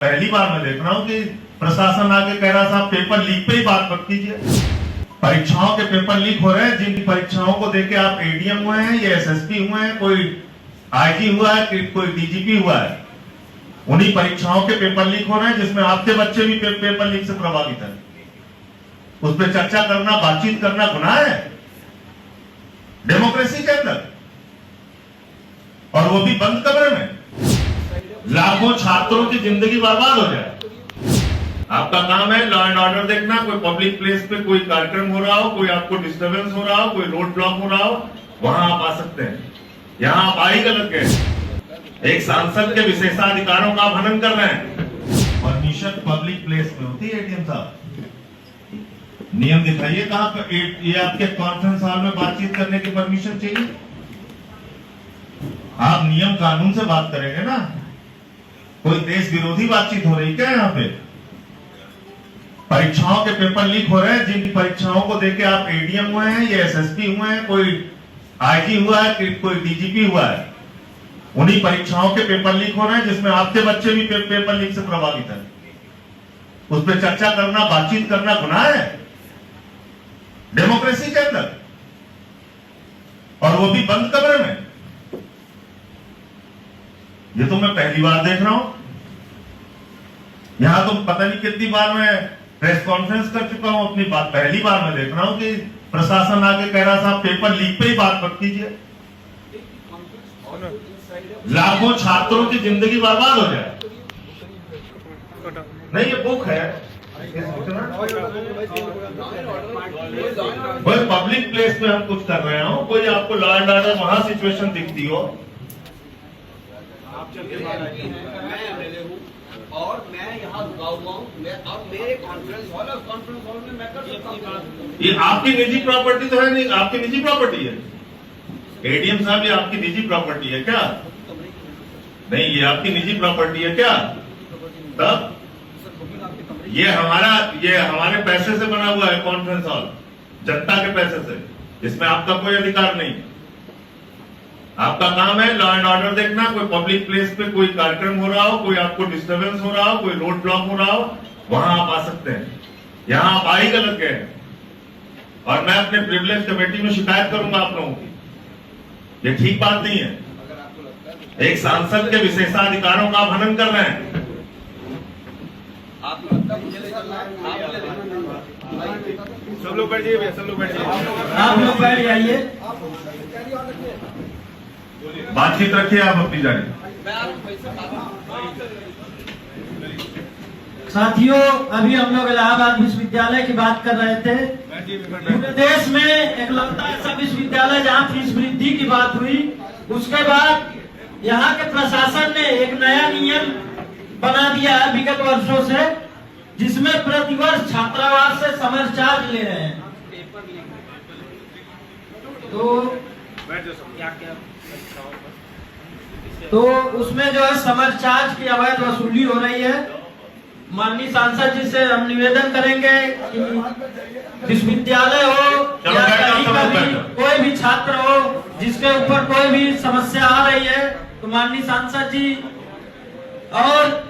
पहली बार मैं देख रहा हूँ कि प्रशासन आके कह रहा साहब पेपर लीक पे ही बात मत कीजिए। परीक्षाओं के पेपर लीक हो रहे हैं, जिन परीक्षाओं को देके आप एडीएम हुए हैं या एसएसपी हुए हैं, कोई आईजी हुआ है, कोई डीजीपी हुआ है, उन्हीं परीक्षाओं के पेपर लीक हो रहे हैं जिसमें आपके बच्चे भी पेपर लीक से प्रभावित है। उस पर चर्चा करना, बातचीत करना गुनाह है डेमोक्रेसी के अंदर, और वो भी बंद कमरे में। लाखों छात्रों की जिंदगी बर्बाद हो जाए। आपका काम है लॉ एंड ऑर्डर देखना। कोई पब्लिक प्लेस पे कोई कार्यक्रम हो रहा हो, कोई आपको डिस्टर्बेंस हो रहा हो, कोई रोड ब्लॉक हो रहा हो, वहां आप आ सकते हैं। यहां आप आ ही गलत गए। एक सांसद के विशेषाधिकारों का हनन कर रहे हैं। परमिशन पब्लिक प्लेस में होती है एटीएम साहब, नियम दिखाइए कहां पर ये आपके कॉन्फ्रेंस हॉल में बातचीत करने की परमिशन चाहिए। आप नियम कानून से बात करेंगे ना। कोई देश विरोधी बातचीत हो रही क्या यहाँ पे? परीक्षाओं के पेपर लीक हो रहे हैं, जिन परीक्षाओं को देके आप एडीएम हुए हैं या एसएसपी हुए हैं, कोई आईजी हुआ है, कोई डीजीपी हुआ है, उन्हीं परीक्षाओं के पेपर लीक हो रहे हैं जिसमें आपके बच्चे भी पेपर लीक से प्रभावित है। उस पर चर्चा करना, बातचीत करना गुनाह है डेमोक्रेसी के अंदर, और वो भी बंद कमरे में। ये तो मैं पहली बार देख रहा हूं। यहां तो पता नहीं कितनी बार मैं प्रेस कॉन्फ्रेंस कर चुका हूं अपनी बात। पहली बार मैं देख रहा हूं कि प्रशासन आके कह रहा साहब पेपर लीक पे ही बात मत कीजिए। लाखों छात्रों की जिंदगी बर्बाद हो जाए। नहीं, ये बुक है। कोई पब्लिक प्लेस में हम कुछ कर रहे हो, कोई आपको लॉ एंड ऑर्डर वहां सिचुएशन दिखती हो, और मैं यहाँ रुका हुआ हूँ, अब मेरे कॉन्फ्रेंस हॉल और कॉन्फ्रेंस हॉल में मैं कर सकता हूँ। ये आपकी निजी प्रॉपर्टी तो है नहीं, आपकी निजी प्रॉपर्टी है। एडीएम साहब, ये आपकी निजी प्रॉपर्टी है क्या? नहीं, ये आपकी निजी प्रॉपर्टी है क्या? तब ये हमारे पैसे से बना हुआ है कॉन्फ्रेंस हॉल, जनता के पैसे से। इसमें आपका कोई अधिकार नहीं। आपका काम है लॉ एंड ऑर्डर देखना। कोई पब्लिक प्लेस पे कोई कार्यक्रम हो रहा हो, कोई आपको डिस्टर्बेंस हो रहा हो, कोई रोड ब्लॉक हो रहा हो, वहां आप आ सकते हैं। यहां आप आ ही गलत गए, और मैं अपने प्रिविलेज कमेटी में शिकायत करूंगा आप लोगों की। ये ठीक बात नहीं है। एक सांसद के विशेषाधिकारों का आप हनन कर रहे हैं। सब लोग बैठ जाइए, सब लोग बैठ जाइए, आप लोग बैठ जाइए, बातचीत रखिए आप अपनी जारी। साथियों, अभी हम लोग इलाहाबाद विश्वविद्यालय की बात कर रहे थे। पूरे देश में एकलौता ऐसा विश्वविद्यालय जहां फीस वृद्धि की बात हुई, उसके बाद यहाँ के प्रशासन ने एक नया नियम बना दिया है विगत वर्षों से, जिसमें प्रतिवर्ष छात्रावास से समर चार्ज ले रहे हैं। तो उसमें जो है समर चार्ज की अवैध वसूली हो रही है। माननीय सांसद जी से हम निवेदन करेंगे कि विश्वविद्यालय हो या कहीं का भी कोई भी छात्र हो जिसके ऊपर कोई भी समस्या आ रही है, तो माननीय सांसद जी और